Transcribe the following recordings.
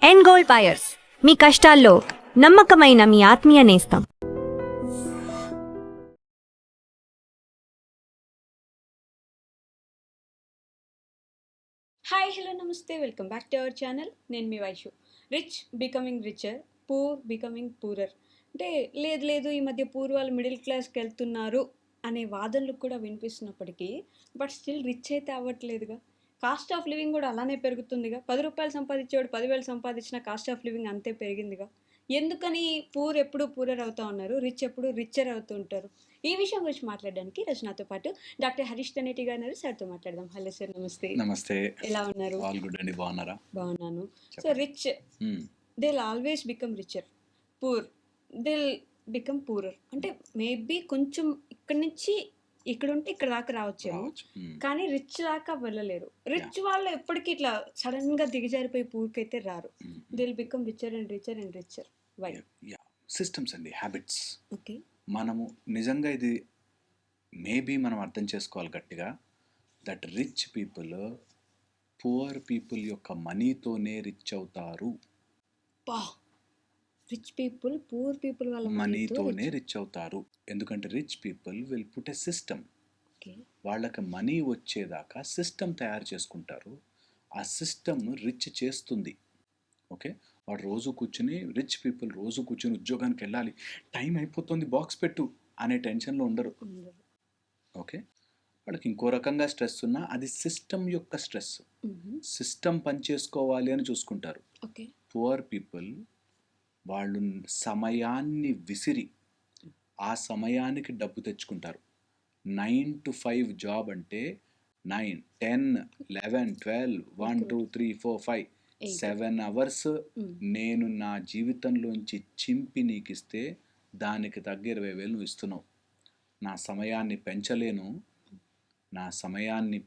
End goal buyers, మీ కష్టాల్లో నమ్మకమైన మీ ఆత్మీయ నేస్తం. హాయ్ హలో నమస్తే, welcome back to our channel. నేను మీ Vaishu. Rich becoming richer, poor becoming poorer. అంటే లేదు ఈ మధ్య పూర్ వాళ్ళు మిడిల్ క్లాస్కి వెళ్తున్నారు అనే వాదనలు కూడా వినిపిస్తున్నప్పటికీ బట్ స్టిల్ రిచ్ అయితే అవ్వట్లేదుగా. కాస్ట్ ఆఫ్ లివింగ్ కూడా అలానే పెరుగుతుందిగా. 10 రూపాయలు సంపాదించేవాడు 10,000 సంపాదించిన కాస్ట్ ఆఫ్ లివింగ్ అంతే పెరిగిందిగా. ఎందుకని పూర్ ఎప్పుడు పూరర్ అవుతూ ఉన్నారు, రిచ్ ఎప్పుడు రిచర్ అవుతూ ఉంటారు? ఈ విషయం గురించి మాట్లాడడానికి రచనతో పాటు డాక్టర్ హరీష్ తనేటి గారు ఉన్నారు. సార్తో మాట్లాడదాం. హలో సార్, నమస్తే. నమస్తే. ఎలా ఉన్నారు? ఆల్ గుడ్ అండి. బాగున్నారా? బాగున్నాను. So rich they always become richer, poor they become poorer. అంటే మేబీ కొంచెం ఇక్కడ నుంచి ఇక్కడ ఉంటే ఇక్కడ దాకా రావచ్చేమో, కానీ రిచ్ దాకా వెళ్ళలేరు. రిచ్ వాళ్ళు ఎప్పటికీ ఇట్లా సడన్ గా దిగజారిపోయి పూర్కి అయితే రారు. They will become richer and richer and richer. Why? Systems అండి, హ్యాబిట్స్. ఓకే, మనము నిజంగా ఇది మేబీ మనం అర్థం చేసుకోవాలి గట్టిగా. That rich people poor people యొక్క మనీతోనే రిచ్ అవుతారు. రిచ్ పీపుల్ పూర్ పీపుల్ వాళ్ళ మనీతోనే రిచ్ అవుతారు. ఎందుకంటే rich people will put a system. వాళ్ళకి మనీ వచ్చేదాకా సిస్టమ్ తయారు చేసుకుంటారు. ఆ సిస్టమ్ రిచ్ చేస్తుంది. ఓకే, వాడు రోజు కూర్చుని, రిచ్ పీపుల్ రోజు కూర్చుని ఉద్యోగానికి వెళ్ళాలి, టైం అయిపోతుంది బాక్స్ పెట్టు అనే టెన్షన్లో ఉండరు. ఓకే, వాళ్ళకి ఇంకో రకంగా స్ట్రెస్ ఉన్నా అది సిస్టమ్ యొక్క స్ట్రెస్. సిస్టమ్ పనిచేసుకోవాలి అని చూసుకుంటారు. పువర్ పీపుల్ వాళ్ళు సమయాన్ని విసిరి ఆ సమయానికి డబ్బు తెచ్చుకుంటారు. 9 to 5 జాబ్ అంటే 9, 10, 11, 12, 1, 2, 3, 4, 5, 7 అవర్స్ నేను నా జీవితంలోంచి చింపి నీకు ఇస్తే దానికి తగ్గ 20,000 నువ్వు ఇస్తున్నావు. నా సమయాన్ని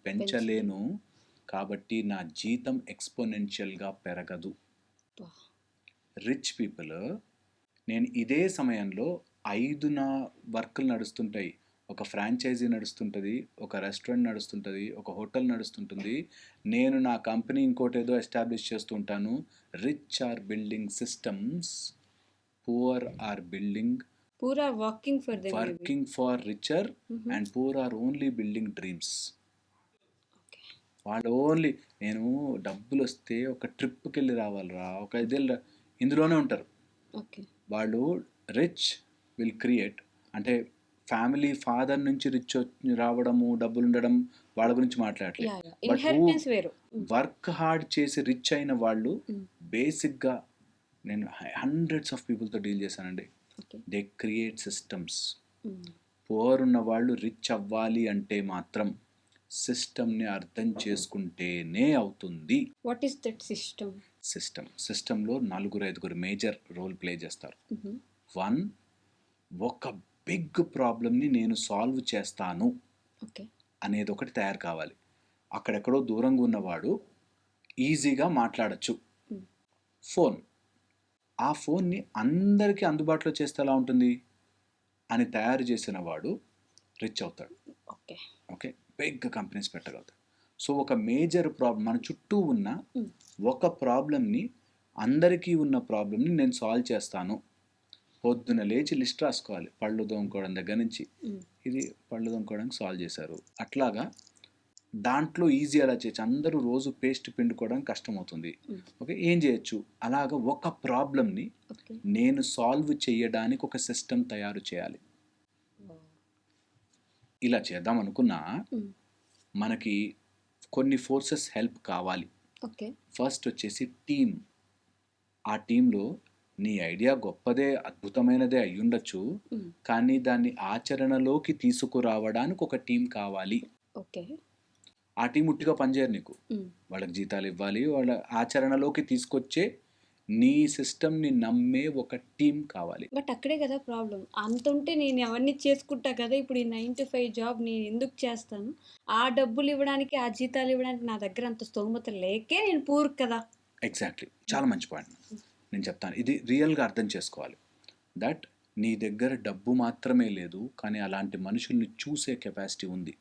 పెంచలేను కాబట్టి నా జీతం ఎక్స్పోనెన్షియల్గా పెరగదు. రిచ్ పీపుల్, నేను ఇదే సమయంలో 5 నా వర్కులు నడుస్తుంటాయి. ఒక ఫ్రాంచైజీ నడుస్తుంటుంది, ఒక రెస్టారెంట్ నడుస్తుంటుంది, ఒక హోటల్ నడుస్తుంటుంది, నేను నా కంపెనీ ఇంకోటి ఏదో ఎస్టాబ్లిష్ చేస్తుంటాను. Rich are building systems, poor are working for richer and poor are only building dreams. వాళ్ళు ఓన్లీ నేను డబ్బులు వస్తే ఒక ట్రిప్కి వెళ్ళి రావాలిరా, ఒక 5 ఏళ్ళు ఇందులోనే ఉంటారు. వాళ్ళు రిచ్ విల్ క్రియేట్, అంటే ఫ్యామిలీ ఫాదర్ నుంచి రిచ్ రావడము, డబ్బులు ఉండడం వాళ్ళ గురించి మాట్లాడలేదు. బట్ వర్క్ హార్డ్ చేసి రిచ్ అయిన వాళ్ళు బేసిక్గా, నేను హండ్రెడ్స్ ఆఫ్ పీపుల్తో డీల్ చేశానండి. They create systems. పువర్ ఉన్న వాళ్ళు రిచ్ అవ్వాలి అంటే మాత్రం సిస్టమ్ని అర్థం చేసుకుంటేనే అవుతుంది. What is that system? సిస్టంలో 4-5 మేజర్ రోల్ ప్లే చేస్తారు. 1, ఒక బిగ్ ప్రాబ్లమ్ని నేను సాల్వ్ చేస్తాను అనేది ఒకటి తయారు కావాలి. అక్కడెక్కడో దూరంగా ఉన్నవాడు ఈజీగా మాట్లాడచ్చు. ఫోన్, ఆ ఫోన్ని అందరికీ అందుబాటులో చేస్తే ఎలా ఉంటుంది అని తయారు చేసిన వాడు రిచ్ అవుతాడు. ఓకే, బిగ్ కంపెనీస్ పెట్టగలుగుతాడు. సో ఒక మేజర్ ప్రాబ్లం, మన చుట్టూ ఉన్న ఒక ప్రాబ్లమ్ని, అందరికీ ఉన్న ప్రాబ్లమ్ని నేను సాల్వ్ చేస్తాను. పొద్దున లేచి లిస్ట్ రాసుకోవాలి, పళ్ళు తోముకోవడం దగ్గర నుంచి ఇది పళ్ళు తోముకోవడానికి సాల్వ్ చేశారు. అట్లాగా దాంట్లో ఈజీ అలా చేయొచ్చు. అందరూ రోజు పేస్ట్ పిండుకోవడానికి కష్టమవుతుంది. ఓకే, ఏం చేయొచ్చు? అలాగా ఒక ప్రాబ్లమ్ని నేను సాల్వ్ చేయడానికి ఒక సిస్టమ్ తయారు చేయాలి. ఇలా చేద్దాం అనుకున్నా మనకి కొన్ని ఫోర్సెస్ హెల్ప్ కావాలి. ఫస్ట్ వచ్చేసి టీమ్. ఆ టీంలో నీ ఐడియా గొప్పదే, అద్భుతమైనదే అయ్యుండొచ్చు, కానీ దాన్ని ఆచరణలోకి తీసుకురావడానికి ఒక టీం కావాలి. ఆ టీం ఉట్టిగా పనిచేయరు నీకు, వాళ్ళకి జీతాలు ఇవ్వాలి, వాళ్ళ ఆచరణలోకి తీసుకొచ్చే నీ సిస్టమ్ని నమ్మే ఒక టీం కావాలి. బట్ అక్కడే కదా ప్రాబ్లం. అంత ఉంటే నేను అవన్నీ చేసుకుంటా కదా. ఇప్పుడు ఈ 9 to 5 జాబ్ నేను ఎందుకు చేస్తాను? ఆ డబ్బులు ఇవ్వడానికి, ఆ జీతాలు ఇవ్వడానికి నా దగ్గర అంత స్తోమత లేకే నేను పూర్ కదా. ఎగ్జాక్ట్లీ, చాలా మంచి పాయింట్. నేను చెప్తాను, ఇది రియల్గా అర్థం చేసుకోవాలి. దట్ నీ దగ్గర డబ్బు మాత్రమే లేదు, కానీ అలాంటి మనుషుల్ని చూసే కెపాసిటీ ఉంది.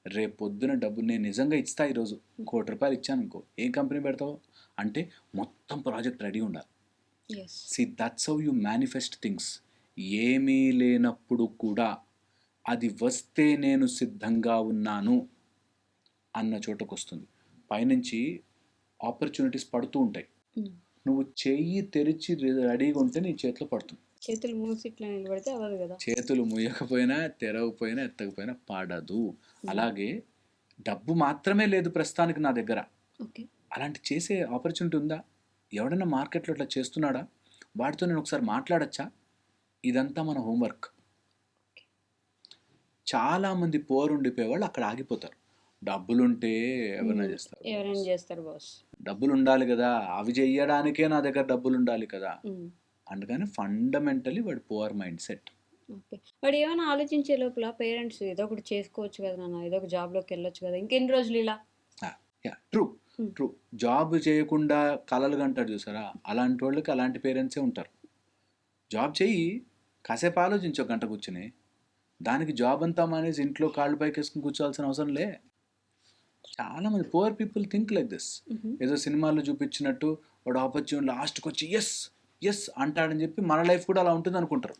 రేపు పొద్దున డబ్బు నేను నిజంగా ఇస్తా, ఈరోజు ₹1,00,00,000 ఇచ్చాను అనుకో, ఏ కంపెనీ పెడతావు? అంటే మొత్తం ప్రాజెక్ట్ రెడీ ఉండాలి. Yes. That's how you manifest things. ఏమీ లేనప్పుడు కూడా అది వస్తే నేను సిద్ధంగా ఉన్నాను అన్న చోటకు వస్తుంది. పైనుంచి ఆపర్చునిటీస్ పడుతూ ఉంటాయి. నువ్వు చెయ్యి తెరిచి రెడీగా ఉంటే నీ చేతిలో పడుతుంది. చేతులు మూసి ఇట్లా నిలబడితే అవ్వదు కదా. చేతులు ముయ్యకపోయినా, తెరవకపోయినా, ఎత్తకపోయినా పడదు. అలాగే డబ్బు మాత్రమే లేదు ప్రస్తుతానికి నా దగ్గర. ఓకే. అలాంటి చేసే ఆపర్చునిటీ ఉందా? ఎవడన్నా మార్కెట్లో ఇట్లా చేస్తున్నాడా? వాడితో నేను ఒకసారి మాట్లాడచ్చా? ఇదంతా మన హోంవర్క్. చాలామంది ఉండిపోయేవాళ్ళు అక్కడ ఆగిపోతారు. డబ్బులుంటే ఎవరైనా చేస్తారు. ఎవరైనా చేస్తారు బాస్. డబ్బులు ఉండాలి కదా, అవి చెయ్యడానికే నా దగ్గర డబ్బులు ఉండాలి కదా. అందుకని ఫండమెంటలీ వాడు పువర్ మైండ్ సెట్. ఓకే. వాడు ఏమైనా ఆలోచించే లోపల పేరెంట్స్ ఏదో ఒకటి చేసుకోవచ్చు కదా నాన్న, ఏదో ఒక జాబ్లోకి వెళ్ళొచ్చు కదా, ఇంకెన్ని రోజులు ఇలా. True true. జాబ్ చేయకుండా కలలు కంటారు చూసారా, అలాంటి వాళ్ళకి అలాంటి పేరెంట్సే ఉంటారు. జాబ్ చెయ్యి, కాసేపు ఆలోచించు ఒక గంట కూర్చుని. దానికి జాబ్ అంతా మానేసి ఇంట్లో కాళ్ళు పైకి వేసుకుని కూర్చోవాల్సిన అవసరం లే. చాలామంది poor people think like this. ఏదో సినిమాల్లో చూపించినట్టు వాడు ఆపర్చునిటీ లాస్ట్కి వచ్చి ఎస్ ఎస్ అంటాడని చెప్పి మన లైఫ్ కూడా అలా ఉంటుంది అనుకుంటారు.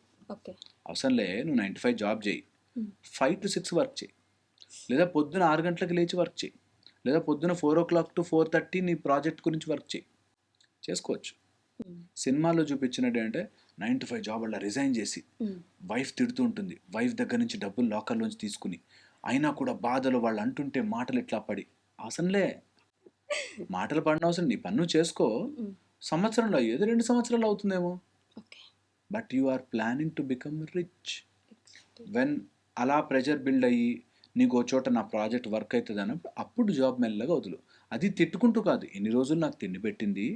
అవసరం లే. నువ్వు 9 to 5 జాబ్ చేయి, 5 to 6 వర్క్ చేయి, లేదా పొద్దున 6 గంటలకు లేచి వర్క్ చేయి, లేదా పొద్దున 4 o'clock to 4:30 నీ ప్రాజెక్ట్ గురించి వర్క్ చేయి, చేసుకోవచ్చు. సినిమాల్లో చూపించినట్టు అంటే 9 to 5 జాబ్ అలా రిజైన్ చేసి వైఫ్ తిడుతూ ఉంటుంది, వైఫ్ దగ్గర నుంచి డబ్బులు లాకర్లోంచి తీసుకుని, అయినా కూడా బాధలు వాళ్ళు అంటుంటే మాటలు ఇట్లా పడి. అవసరంలే, మాటలు పడిన అవసరం, నీ పన్ను చేసుకో. సంవత్సరంలో ఏదో 2 సంవత్సరాలు అవుతుందేమో, but you are planning to become rich. When అలా ప్రెషర్ బిల్డ్ అయ్యి నీకు ఓ చోట నా ప్రాజెక్ట్ వర్క్ అవుతుంది అన్నప్పుడు అప్పుడు జాబ్ మెల్లగా వదులు. అది తిట్టుకుంటూ కాదు, ఎన్ని రోజులు నాకు తిండి పెట్టింది,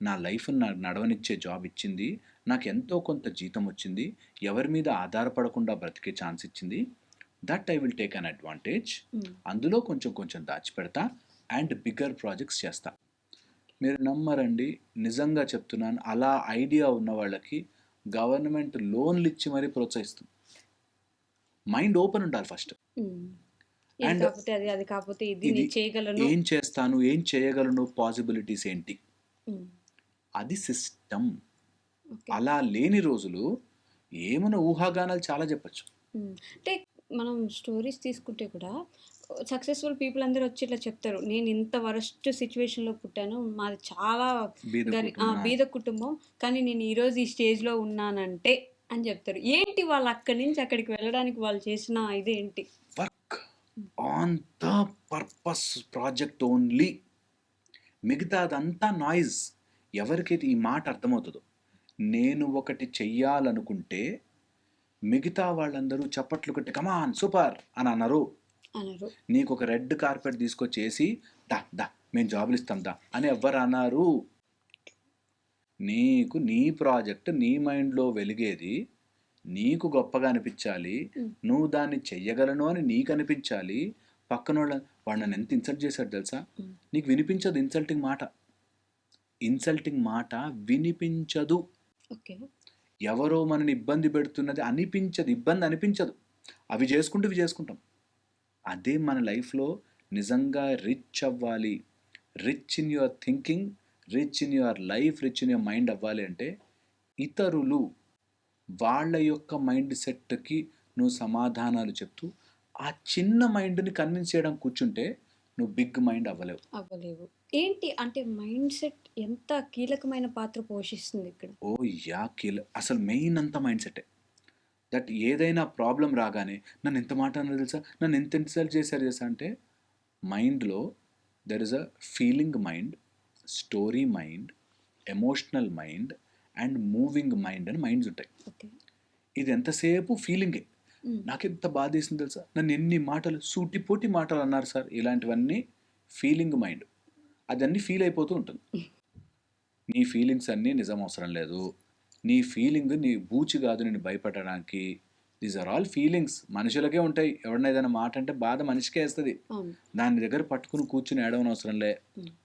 నా లైఫ్ నాకు నడవనిచ్చే జాబ్ ఇచ్చింది, నాకు ఎంతో కొంత జీతం వచ్చింది, ఎవరి మీద ఆధారపడకుండా బ్రతికే ఛాన్స్ ఇచ్చింది, that I will take an advantage. అందులో కొంచెం కొంచెం దాచిపెడతా అండ్ బిగ్గర్ ప్రాజెక్ట్స్ చేస్తా. మీరు నమ్మరండి, నిజంగా చెప్తున్నాను, అలా ఐడియా ఉన్న వాళ్ళకి గవర్నమెంట్ లోన్లు ఇచ్చి మరీ ప్రోత్సహిస్తుంది. మైండ్ ఓపెన్ ఉండాలి ఫస్ట్. అండ్ ఏం చేస్తాను, ఏం చేయగలను, పాసిబిలిటీస్ ఏంటి, అది సిస్టమ్. అలా లేని రోజులు ఏమైనా ఊహాగానాలు చాలా చెప్పచ్చు. అంటే మనం స్టోరీస్ తీసుకుంటే కూడా సక్సెస్ఫుల్ పీపుల్ అందరూ వచ్చి ఇట్లా చెప్తారు, నేను ఇంత వరస్ట్ సిచ్యువేషన్లో పుట్టాను, మాది చాలా బీద కుటుంబం, కానీ నేను ఈరోజు ఈ స్టేజ్లో ఉన్నానంటే అని చెప్తారు. ఏంటి వాళ్ళు అక్కడి నుంచి అక్కడికి వెళ్ళడానికి వాళ్ళు చేసిన ఇదేంటి? Work on the purpose project only. మిగతా అదంతా నాయిస్. ఎవరికైతే ఈ మాట అర్థమవుతుందో, నేను ఒకటి చెయ్యాలనుకుంటే మిగతా వాళ్ళందరూ చప్పట్లు కొట్టి కమాన్ సూపర్ అని అన్నారు. నీకు ఒక రెడ్ కార్పెట్ తీసుకొచ్చేసి దా దా మేము జాబులు ఇస్తాం దా అని ఎవ్వరు అన్నారు. నీకు నీ ప్రాజెక్ట్ నీ మైండ్లో వెలిగేది నీకు గొప్పగా అనిపించాలి, నువ్వు దాన్ని చెయ్యగలను అని నీకు అనిపించాలి. పక్కన వాడు నన్ను ఎంత ఇన్సల్ట్ చేశాడు తెలుసా, నీకు వినిపించదు ఇన్సల్టింగ్ మాట. ఇన్సల్టింగ్ మాట వినిపించదు. ఎవరో మనని ఇబ్బంది పెడుతున్నది అనిపించదు, ఇబ్బంది అనిపించదు. అవి చేసుకుంటూ ఇవి చేసుకుంటాం. అదే మన లైఫ్లో నిజంగా రిచ్ అవ్వాలి, rich in your thinking, rich in your life, rich in your mind అవ్వాలి అంటే ఇతరులు వాళ్ళ యొక్క మైండ్ సెట్కి నువ్వు సమాధానాలు చెప్తూ ఆ చిన్న మైండ్ని కన్విన్స్ చేయడం కూర్చుంటే నువ్వు బిగ్ మైండ్ అవ్వలేవు. ఏంటి అంటే మైండ్ సెట్ ఎంత కీలకమైన పాత్ర పోషిస్తుంది ఇక్కడ? అసలు మెయిన్ అంతా మైండ్ సెట్టే. దట్ ఏదైనా ప్రాబ్లం రాగానే నన్ను ఎంత మాట అన్నారు తెలుసా, నన్ను ఎంత ఇన్సల్ట్ చేశారు తెలుసా అంటే, మైండ్లో there is a feeling mind, story mind, emotional mind and moving mind అని మైండ్స్ ఉంటాయి. ఇది ఎంతసేపు ఫీలింగే. నాకు ఎంత బాధ వేసింది తెలుసా, నన్ను ఎన్ని మాటలు సూటిపోటి మాటలు అన్నారు సార్, ఇలాంటివన్నీ ఫీలింగ్ మైండ్. అదన్నీ ఫీల్ అయిపోతూ ఉంటుంది. నీ ఫీలింగ్స్ అన్నీ నిజం అవసరం లేదు. నీ ఫీలింగ్ నీ బూచి కాదు నేను భయపడడానికి. These are all feelings. మనుషులకే ఉంటాయి. ఎవరైనా ఏదైనా మాట అంటే బాధ మనిషికే వేస్తుంది. దాని దగ్గర పట్టుకుని కూర్చుని ఏడవని అవసరం లే.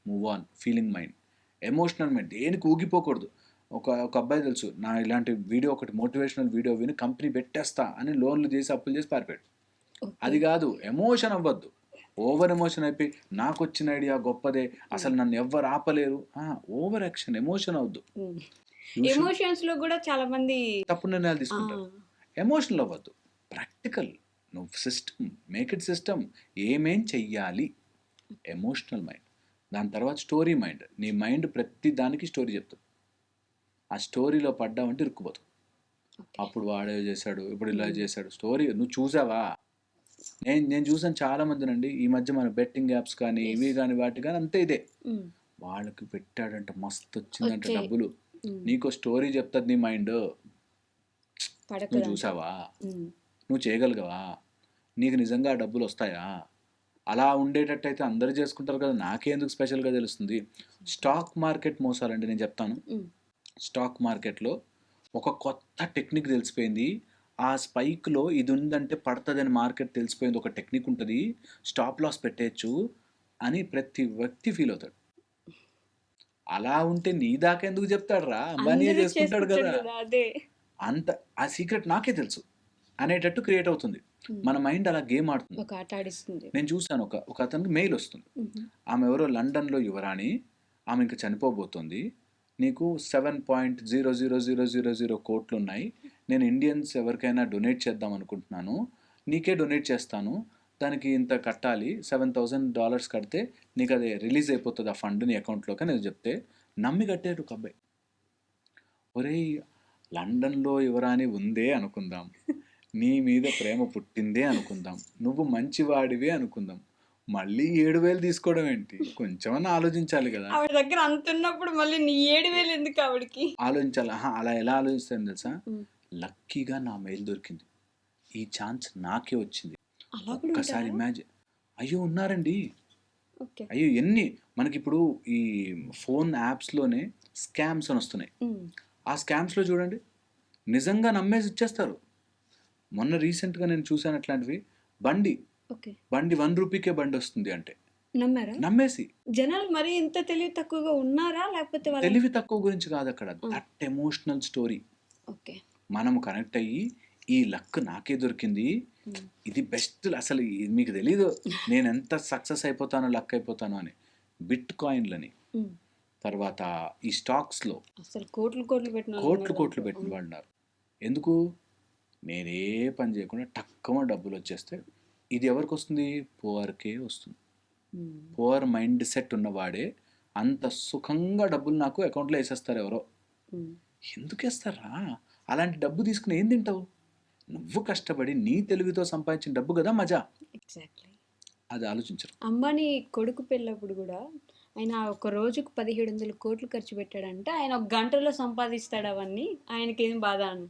Move on. Feeling mind. Emotional mind. దేనికి ఊగిపోకూడదు. ఒక అబ్బాయి తెలుసు, నా ఇలాంటి వీడియో ఒకటి మోటివేషనల్ వీడియో విని కంపెనీ పెట్టేస్తా అని లోన్లు చేసి అప్పులు చేసి పారిపోయాడు. అది కాదు, ఎమోషన్ అవ్వద్దు. ఓవర్ ఎమోషన్ అయిపోయి నాకు వచ్చిన ఐడియా గొప్పదే, అసలు నన్ను ఎవ్వరు ఆపలేరు. ఓవర్ యాక్షన్, ఎమోషన్ అవద్దు. ఎమోషన్స్ లో కూడా చాలా మంది తప్పు నిర్ణయాలు తీసుకుంటారు. ఎమోషనల్ అవ్వద్దు, ప్రాక్టికల్. నువ్వు సిస్టమ్, మేక్ ఇట్ సిస్టమ్. ఏమేం చెయ్యాలి, ఎమోషనల్ మైండ్. దాని తర్వాత స్టోరీ మైండ్. నీ మైండ్ ప్రతి దానికి స్టోరీ చెప్తుంది. ఆ స్టోరీలో పడ్డావంటే ఇరుక్కుపోతావు. అప్పుడు వాడే చేశాడు, ఇప్పుడు ఇలా చేశాడు, స్టోరీ నువ్వు చూసావా? నేను చూసాను చాలా మందినండి ఈ మధ్య మన బెట్టింగ్ యాప్స్ కానీ ఇవి కానీ వాటి కానీ అంతే ఇదే. వాళ్ళకి పెట్టాడంట మస్తు వచ్చిందంట డబ్బులు. నీకు స్టోరీ చెప్తుంది నీ మైండ్. నువ్వు చూసావా? నువ్వు చేయగలిగావా? నీకు నిజంగా ఆ డబ్బులు వస్తాయా? అలా ఉండేటట్టయితే అందరూ చేసుకుంటారు కదా, నాకేందుకు స్పెషల్గా తెలుస్తుంది? స్టాక్ మార్కెట్ మోసాలండి నేను చెప్తాను. స్టాక్ మార్కెట్లో ఒక కొత్త టెక్నిక్ తెలిసిపోయింది. ఆ స్పైక్లో ఇది ఉందంటే పడుతుందని మార్కెట్ తెలిసిపోయింది. ఒక టెక్నిక్ ఉంటుంది, స్టాప్ లాస్ పెట్టేయచ్చు అని ప్రతి వ్యక్తి ఫీల్ అవుతాడు. అలా ఉంటే నీ దాకా ఎందుకు చెప్తాడు రా, అంబానీ చేసుకుంటాడు కదా. అంత ఆ సీక్రెట్ నాకే తెలుసు అనేటట్టు క్రియేట్ అవుతుంది. మన మైండ్ అలా గేమ్ ఆడుతుంది. నేను చూసాను, ఒక అతనికి మెయిల్ వస్తుంది. ఆమె ఎవరో లండన్లో యువరాణి, ఆమె ఇంకా చనిపోబోతుంది, నీకు 7.00000 కోట్లు ఉన్నాయి, నేను ఇండియన్స్ ఎవరికైనా డొనేట్ చేద్దాం అనుకుంటున్నాను, నీకే డొనేట్ చేస్తాను, దానికి ఇంత కట్టాలి, $7,000 కడితే నీకు అది రిలీజ్ అయిపోతుంది ఆ ఫండ్ నీ అకౌంట్లోకి అని చెప్తే నమ్మి కట్టాడు ఒక అబ్బాయి. ఒరేయ్, లండన్లో యువరాణి ఉందే అనుకుందాం, నీ మీద ప్రేమ పుట్టిందే అనుకుందాం, నువ్వు మంచివాడివే అనుకుందాం, మళ్ళీ 7,000 తీసుకోవడం ఏంటి? కొంచెమన్నా ఆలోచించాలి కదా. ఆవిడ దగ్గర అంత ఉన్నప్పుడు మళ్ళీ నీ 7,000 ఎందుకు ఆవిడకి? ఆలోచించాలి. అలా ఎలా ఆలోచిస్తాను తెలుసా? లక్కీగా నా మెయిల్ దొరికింది, ఈ ఛాన్స్ నాకే వచ్చింది. ఒక్కసారి ఇమాజిన్. అయ్యో ఉన్నారండి, అయ్యో ఎన్ని మనకి ఇప్పుడు ఈ ఫోన్ యాప్స్లోనే స్కామ్స్ అని వస్తున్నాయి. ఆ స్కామ్స్లో చూడండి, నిజంగా నమ్మేసి ఇచ్చేస్తారు. మొన్న రీసెంట్గా నేను చూసాను అట్లాంటివి. బండి 1 రూపీకే బండి వస్తుంది అంటే నమ్మేసి. జనాలు మరి ఇంత తెలివి తక్కువగా ఉన్నారా? లేకపోతే తెలివి తక్కువ గురించి కాదు అక్కడ, దట్ ఎమోషనల్ స్టోరీ. మనము కనెక్ట్ అయ్యి ఈ లక్ నాకే దొరికింది, ఇది బెస్ట్, అసలు మీకు తెలీదు నేను ఎంత సక్సెస్ అయిపోతానో, లక్ అయిపోతానో అని. బిట్ కాయిన్లని, తర్వాత ఈ స్టాక్స్లో అసలు కోట్లు పెట్టిన వాళ్ళు ఉన్నారు. ఎందుకు? నేనే పని చేయకుండా టక్కుమ డబ్బులు వచ్చేస్తే ఇది ఎవరికి వస్తుంది? పువర్కే వస్తుంది. పువర్ మైండ్ సెట్ ఉన్నవాడే అంత సుఖంగా డబ్బులు నాకు అకౌంట్లో వేసేస్తారు ఎవరో. ఎందుకు వేస్తారా? అలాంటి డబ్బు తీసుకుని ఏం తింటావు? నువ్వు కష్టపడి నీ తెలుగుతో సంపాదించిన డబ్బు కదా మజా. ఎగ్జాక్ట్లీ. అది ఆలోచించరు. అంబానీ కొడుకు పెళ్ళప్పుడు కూడా ఆయన ఒక రోజుకు 1,700 కోట్లు ఖర్చు పెట్టాడంటే ఆయన ఒక గంటలో సంపాదిస్తాడు అవన్నీ, ఆయనకేం బాధ అని.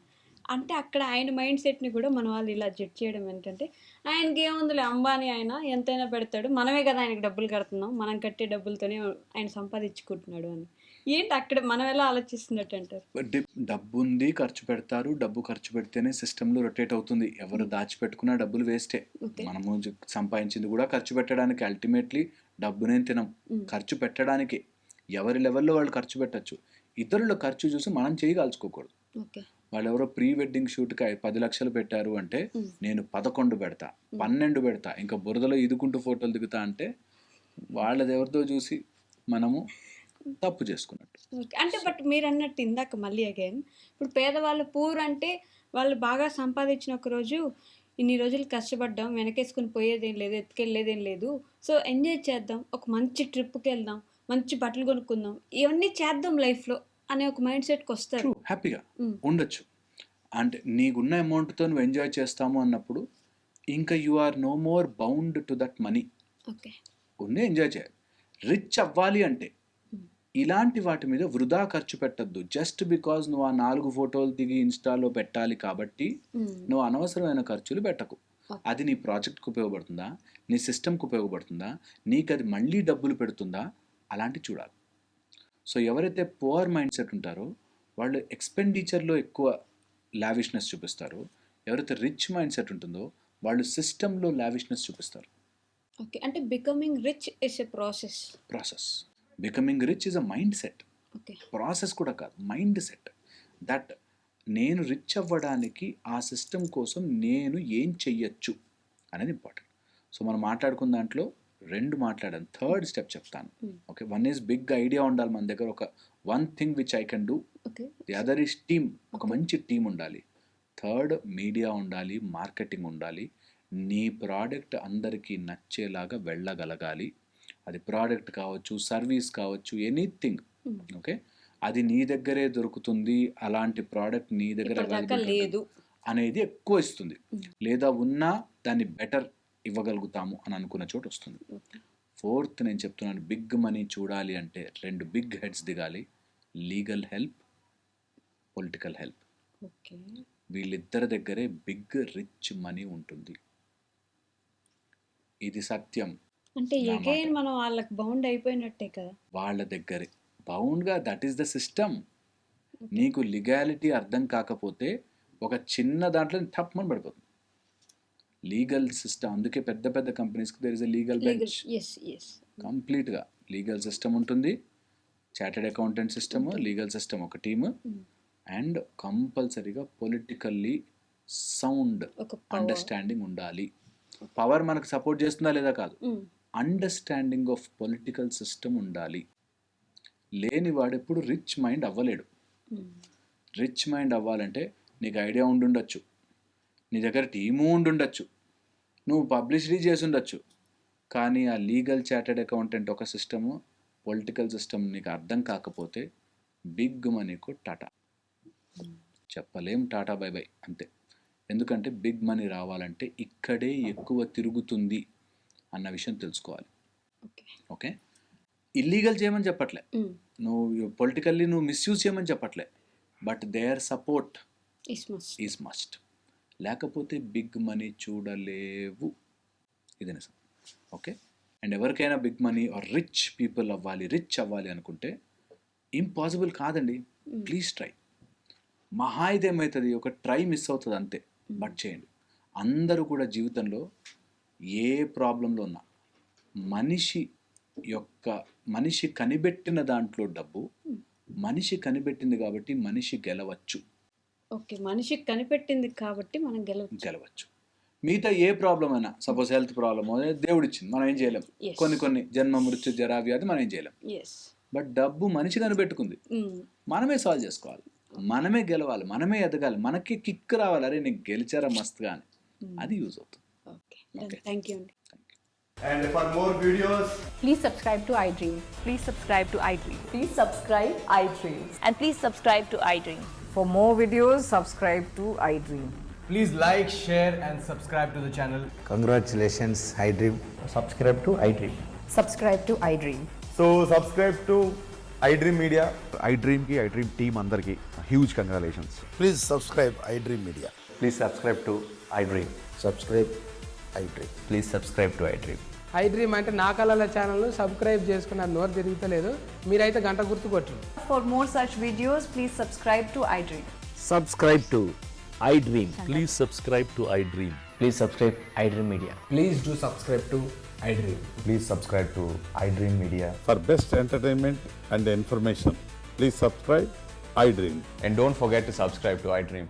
అంటే అక్కడ ఆయన మైండ్ సెట్ని కూడా మన వాళ్ళు ఇలా జడ్జ్ చేయడం ఏంటంటే, ఆయనకి ఏముందిలే, అంబానీ ఆయన ఎంతైనా పెడతాడు, మనమే కదా ఆయనకి డబ్బులు కడుతున్నాం, మనం కట్టే డబ్బులతోనే ఆయన సంపాదించుకుంటున్నాడు అని. ఏంటి అక్కడ మనం ఎలా ఆలోచిస్తున్నట్టు అంటారు? డబ్బు ఉంది, ఖర్చు పెడతారు, డబ్బు ఖర్చు పెడితేనే సిస్టంలో రొటేట్ అవుతుంది. ఎవరు దాచిపెట్టుకున్న డబ్బులు వేస్టే. మనము సంపాదించింది కూడా ఖర్చు పెట్టడానికి, అల్టిమేట్లీ డబ్బునే తినం, ఖర్చు పెట్టడానికి. ఎవరి లెవెల్లో వాళ్ళు ఖర్చు పెట్టచ్చు. ఇతరుల ఖర్చు చూసి మనం చేయగలుచుకోకూడదు. వాళ్ళు ఎవరో ప్రీ వెడ్డింగ్ షూట్కి 10 లక్షలు పెట్టారు అంటే నేను 11 పెడతా, 12 పెడతా, ఇంకా బురదలో ఇదుకుంటూ ఫోటోలు దిగుతా అంటే వాళ్ళది ఎవరితో చూసి మనము తప్పు చేసుకున్నట్టు. అంటే బట్ మీరు అన్నట్టు ఇందాక మళ్ళీ అగైన్, ఇప్పుడు పేదవాళ్ళు పూర్ అంటే వాళ్ళు బాగా సంపాదించిన ఒక రోజు ఇన్ని రోజులు కష్టపడ్డాం, వెనకేసుకుని పోయేదేం లేదు, ఎత్తుకెళ్ళేదేం లేదు, సో ఎంజాయ్ చేద్దాం, ఒక మంచి ట్రిప్కి వెళ్దాం, మంచి బట్టలు కొనుక్కుందాం, ఇవన్నీ చేద్దాం లైఫ్లో అనే ఒక మైండ్ సెట్కి వస్తారు. హ్యాపీగా ఉండొచ్చు. అంటే నీకున్న అమౌంట్తో నువ్వు ఎంజాయ్ చేస్తాము అన్నప్పుడు ఇంకా you are no more bound to that money. ఉండే ఎంజాయ్ చేయాలి. రిచ్ అవ్వాలి అంటే ఇలాంటి వాటి మీద వృధా ఖర్చు పెట్టద్దు. జస్ట్ బికాజ్ నువ్వు ఆ 4 ఫోటోలు దిగి ఇన్స్టాలో పెట్టాలి కాబట్టి నువ్వు అనవసరమైన ఖర్చులు పెట్టకు. అది నీ ప్రాజెక్ట్కి ఉపయోగపడుతుందా, నీ సిస్టమ్కి ఉపయోగపడుతుందా, నీకు అది మళ్ళీ డబ్బులు పెడుతుందా, అలాంటి చూడాలి. సో ఎవరైతే పువర్ మైండ్ సెట్ ఉంటారో వాళ్ళు ఎక్స్పెండిచర్లో ఎక్కువ లావిష్నెస్ చూపిస్తారు. ఎవరైతే రిచ్ మైండ్ సెట్ ఉంటుందో వాళ్ళు సిస్టంలో లావిష్నెస్ చూపిస్తారు. ఓకే, అంటే becoming rich is a process. Becoming rich is a mind set. Process కూడా కాదు, మైండ్ సెట్. దట్ నేను రిచ్ అవ్వడానికి ఆ సిస్టమ్ కోసం నేను ఏం చెయ్యొచ్చు అనేది ఇంపార్టెంట్. సో మనం మాట్లాడుకున్న దాంట్లో 2 మాట్లాడాను. థర్డ్ స్టెప్ చెప్తాను. ఓకే, 1 ఈజ్ బిగ్ ఐడియా ఉండాలి మన దగ్గర, ఒక 1 thing which I can do. The other is team, ఒక మంచి టీం ఉండాలి. థర్డ్ మీడియా ఉండాలి, మార్కెటింగ్ ఉండాలి. నీ ప్రోడక్ట్ అందరికీ నచ్చేలాగా వెళ్ళగలగాలి. అది ప్రోడక్ట్ కావచ్చు, సర్వీస్ కావచ్చు, ఎనీథింగ్. ఓకే, అది నీ దగ్గరే దొరుకుతుంది, అలాంటి ప్రోడక్ట్ నీ దగ్గర లేదు అనేది ఎక్కువ ఇస్తుంది. లేదా ఉన్నా దాన్ని బెటర్ ఇవ్వగలుగుతాము అని అనుకున్న చోటు వస్తుంది. ఫోర్త్ నేను చెప్తున్నాను, బిగ్ మనీ చూడాలి అంటే 2 బిగ్ హెడ్స్ దిగాలి. Legal help, political help. వీళ్ళిద్దరి దగ్గరే బిగ్ రిచ్ మనీ ఉంటుంది. ఇది సత్యం. అంటే అగైన్ మనం వాళ్ళకి బౌండ్ అయిపోయినట్టే కదా. వాళ్ళ దగ్గరే బౌండ్గా, దట్ ఈస్ ద సిస్టమ్. నీకు లీగాలిటీ అర్థం కాకపోతే ఒక చిన్న దాంట్లో తప్పమని పడిపోతుంది. లీగల్ సిస్టమ్, అందుకే పెద్ద పెద్ద కంపెనీస్కి there is a legal bench. కంప్లీట్గా లీగల్ సిస్టమ్ ఉంటుంది, chartered accountant system, legal system ఒక టీమ్, అండ్ కంపల్సరీగా పొలిటికల్లీ సౌండ్ అండర్స్టాండింగ్ ఉండాలి. పవర్ మనకు సపోర్ట్ చేస్తుందా లేదా కాదు, అండర్స్టాండింగ్ ఆఫ్ పొలిటికల్ సిస్టమ్ ఉండాలి. లేనివాడు ఎప్పుడు రిచ్ మైండ్ అవ్వలేడు. రిచ్ మైండ్ అవ్వాలంటే నీకు ఐడియా ఉండుండొచ్చు, నీ దగ్గర టీము ఉండుండొచ్చు, నువ్వు పబ్లిసిటీ చేసి ఉండొచ్చు, కానీ ఆ లీగల్ చార్టెడ్ అకౌంటెంట్ ఒక సిస్టము, పొలిటికల్ సిస్టమ్ నీకు అర్థం కాకపోతే బిగ్ మనీకు టాటా చెప్పలేం, టాటా బై బై అంతే. ఎందుకంటే బిగ్ మనీ రావాలంటే ఇక్కడే ఎక్కువ తిరుగుతుంది అన్న విషయం తెలుసుకోవాలి. ఓకే, ఇల్లీగల్ చేయమని చెప్పట్లే, నువ్వు పొలిటికల్లీ నువ్వు మిస్యూజ్ చేయమని చెప్పట్లే, but their support is must. లేకపోతే బిగ్ మనీ చూడలేవు, ఇది నిజం. ఓకే, అండ్ ఎవరికైనా big money or rich people అవ్వాలి, రిచ్ అవ్వాలి అనుకుంటే ఇంపాసిబుల్ కాదండి. Please try. మహా అయితే ఏమవుతుంది, ఒక ట్రై మిస్ అవుతుంది అంతే, బట్ చేయండి. అందరూ కూడా జీవితంలో ఏ ప్రాబ్లంలో ఉన్నా మనిషి కనిపెట్టిన దాంట్లో డబ్బు, మనిషి కనిపెట్టింది కాబట్టి మనిషి గెలవచ్చు. ఓకే, మనిషి కనిపెట్టింది కాబట్టి మనం గెలవచ్చు. మిగతా ఏ ప్రాబ్లం అయినా, సపోజ్ హెల్త్ ప్రాబ్లమ్ దేవుడు ఇచ్చింది, మనం ఏం చేయలేం. కొన్ని జన్మ మృత్యు జరా వ్యాధి మనం ఏం చేయలేం. బట్ డబ్బు మనిషి కనిపెట్టుకుంది, మనమే సాల్వ్ చేసుకోవాలి, మనమే గెలవాలి, మనమే ఎదగాలి, మనకి కిక్ రావాలి, అరే నేను గెలిచారా మస్తుగా అని, అది యూజ్ అవుతుంది. థ్యాంక్ యూ అండి. And for more videos, please subscribe to iDream. Please subscribe to iDream. Please subscribe iDream. And please subscribe to iDream. For more videos, subscribe to iDream. please like, share and subscribe to the channel. Congratulations, iDream. Subscribe to iDream. Subscribe to iDream. So subscribe to iDream Media. iDream ki iDream team andarki huge congratulations. Please subscribe iDream Media. Please subscribe to iDream. Subscribe iDream. Please subscribe to iDream. iDream అంటే నా కళల ఛానల్ను subscribe చేసుకున్న నోరు తిరుగుతలేదు, మీరైతే గంట గుర్తు కొట్టండి. For more such videos, please subscribe to iDream. Subscribe to iDream. Please subscribe to iDream. Please subscribe iDream Media. Please do subscribe to iDream. Please subscribe to iDream Media. For best entertainment and information, please subscribe iDream. And don't forget to subscribe to iDream.